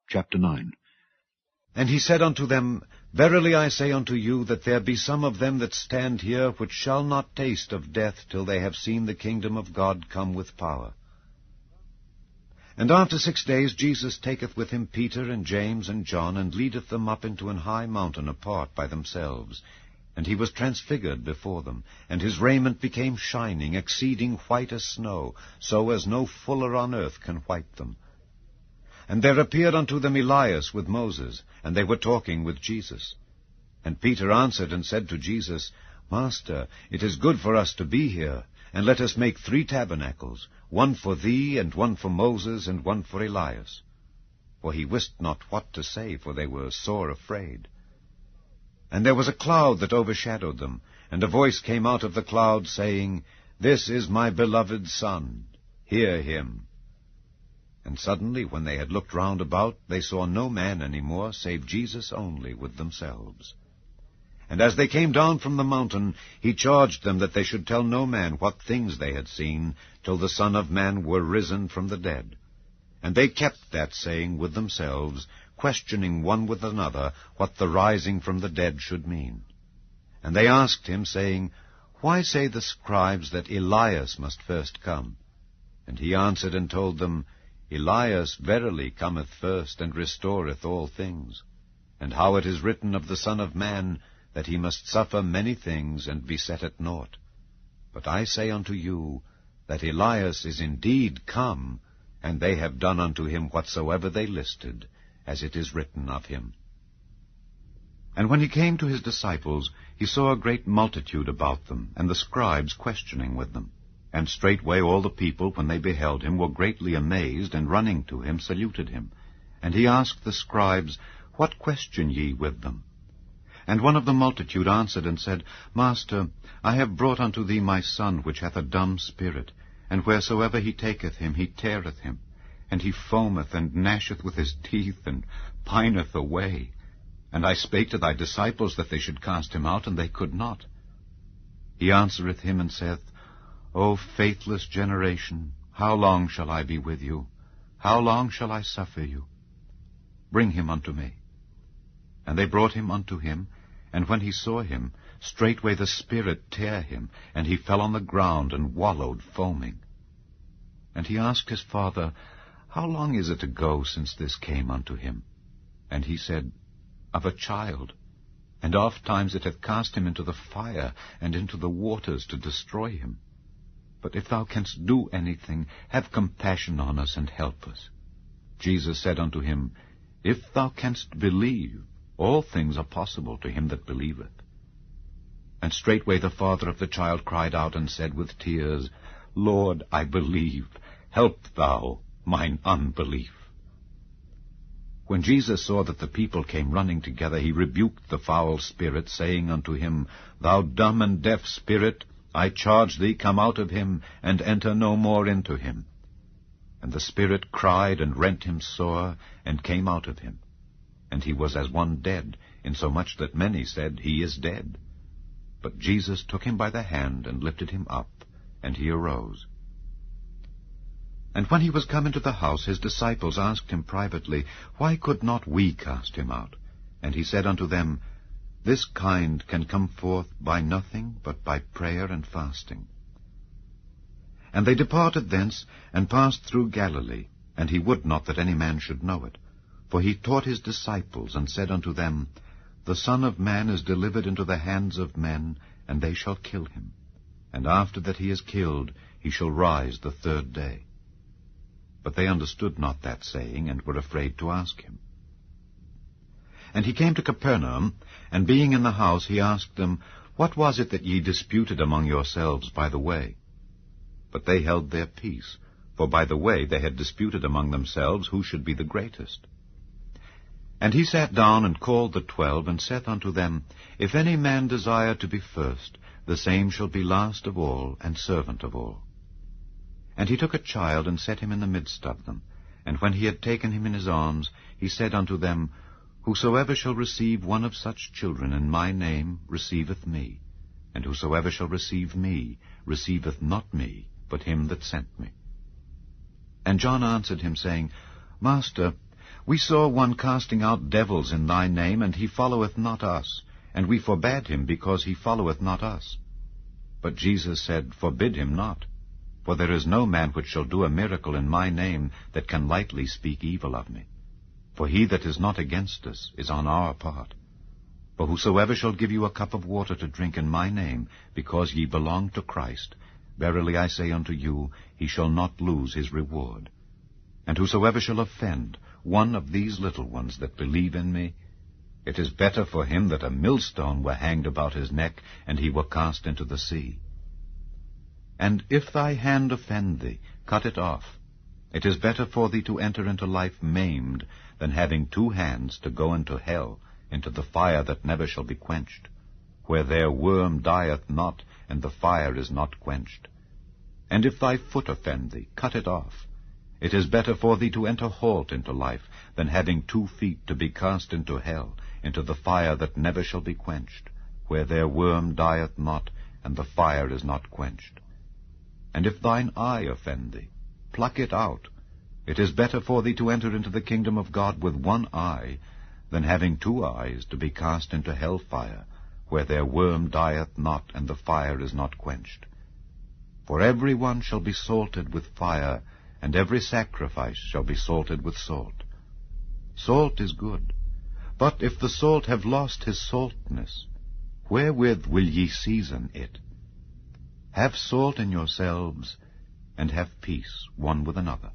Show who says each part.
Speaker 1: Chapter 9.
Speaker 2: And he said unto them, Verily I say unto you, that there be some of them that stand here, which shall not taste of death till they have seen the kingdom of God come with power. And after 6 days Jesus taketh with him Peter and James and John, and leadeth them up into an high mountain apart by themselves. And he was transfigured before them, and his raiment became shining, exceeding white as snow, so as no fuller on earth can white them. And there appeared unto them Elias with Moses, and they were talking with Jesus. And Peter answered and said to Jesus, Master, it is good for us to be here, and let us make 3 tabernacles, one for thee, and one for Moses, and one for Elias. For he wist not what to say, for they were sore afraid. And there was a cloud that overshadowed them, and a voice came out of the cloud, saying, This is my beloved Son, hear him. And suddenly, when they had looked round about, they saw no man any more, save Jesus only with themselves. And as they came down from the mountain, he charged them that they should tell no man what things they had seen, till the Son of Man were risen from the dead. And they kept that saying with themselves, questioning one with another what the rising from the dead should mean. And they asked him, saying, Why say the scribes that Elias must first come? And he answered and told them, Elias verily cometh first, and restoreth all things. And how it is written of the Son of Man, that he must suffer many things, and be set at naught. But I say unto you, that Elias is indeed come, and they have done unto him whatsoever they listed, as it is written of him. And when he came to his disciples, he saw a great multitude about them, and the scribes questioning with them. And straightway all the people, when they beheld him, were greatly amazed, and running to him saluted him. And he asked the scribes, What question ye with them? And one of the multitude answered and said, Master, I have brought unto thee my son, which hath a dumb spirit, and wheresoever he taketh him, he teareth him, and he foameth and gnasheth with his teeth, and pineth away. And I spake to thy disciples that they should cast him out, and they could not. He answereth him and saith, O faithless generation, how long shall I be with you? How long shall I suffer you? Bring him unto me. And they brought him unto him, and when he saw him, straightway the spirit tare him, and he fell on the ground, and wallowed foaming. And he asked his father, How long is it ago since this came unto him? And he said, Of a child, and oft times it hath cast him into the fire, and into the waters to destroy him. But if thou canst do anything, have compassion on us, and help us. Jesus said unto him, If thou canst believe, all things are possible to him that believeth. And straightway the father of the child cried out, and said with tears, Lord, I believe, help thou mine unbelief. When Jesus saw that the people came running together, he rebuked the foul spirit, saying unto him, Thou dumb and deaf spirit, I charge thee, come out of him, and enter no more into him. And the spirit cried and rent him sore, and came out of him. And he was as one dead, insomuch that many said, He is dead. But Jesus took him by the hand, and lifted him up, and he arose. And when he was come into the house, his disciples asked him privately, Why could not we cast him out? And he said unto them, This kind can come forth by nothing but by prayer and fasting. And they departed thence, and passed through Galilee, and he would not that any man should know it. For he taught his disciples, and said unto them, The Son of Man is delivered into the hands of men, and they shall kill him. And after that he is killed, he shall rise the 3rd day. But they understood not that saying, and were afraid to ask him. And he came to Capernaum, and being in the house, he asked them, What was it that ye disputed among yourselves by the way? But they held their peace, for by the way they had disputed among themselves who should be the greatest. And he sat down, and called the 12, and saith unto them, If any man desire to be first, the same shall be last of all, and servant of all. And he took a child, and set him in the midst of them. And when he had taken him in his arms, he said unto them, Whosoever shall receive one of such children in my name receiveth me, and whosoever shall receive me receiveth not me, but him that sent me. And John answered him, saying, Master, We saw one casting out devils in thy name, and he followeth not us, and we forbade him, because he followeth not us. But Jesus said, Forbid him not. For there is no man which shall do a miracle in my name that can lightly speak evil of me. For he that is not against us is on our part. For whosoever shall give you a cup of water to drink in my name, because ye belong to Christ, verily I say unto you, he shall not lose his reward. And whosoever shall offend one of these little ones that believe in me, it is better for him that a millstone were hanged about his neck, and he were cast into the sea. And if thy hand offend thee, cut it off. It is better for thee to enter into life maimed, than having 2 hands to go into hell, into the fire that never shall be quenched, where their worm dieth not, and the fire is not quenched. And if thy foot offend thee, cut it off. It is better for thee to enter halt into life, than having 2 feet to be cast into hell, into the fire that never shall be quenched, where their worm dieth not, and the fire is not quenched. And if thine eye offend thee, pluck it out. It is better for thee to enter into the kingdom of God with 1 eye, than having 2 eyes to be cast into hell fire, where their worm dieth not, and the fire is not quenched. For every one shall be salted with fire, and every sacrifice shall be salted with salt. Salt is good, but if the salt have lost his saltness, wherewith will ye season it? Have salt in yourselves, and have peace one with another.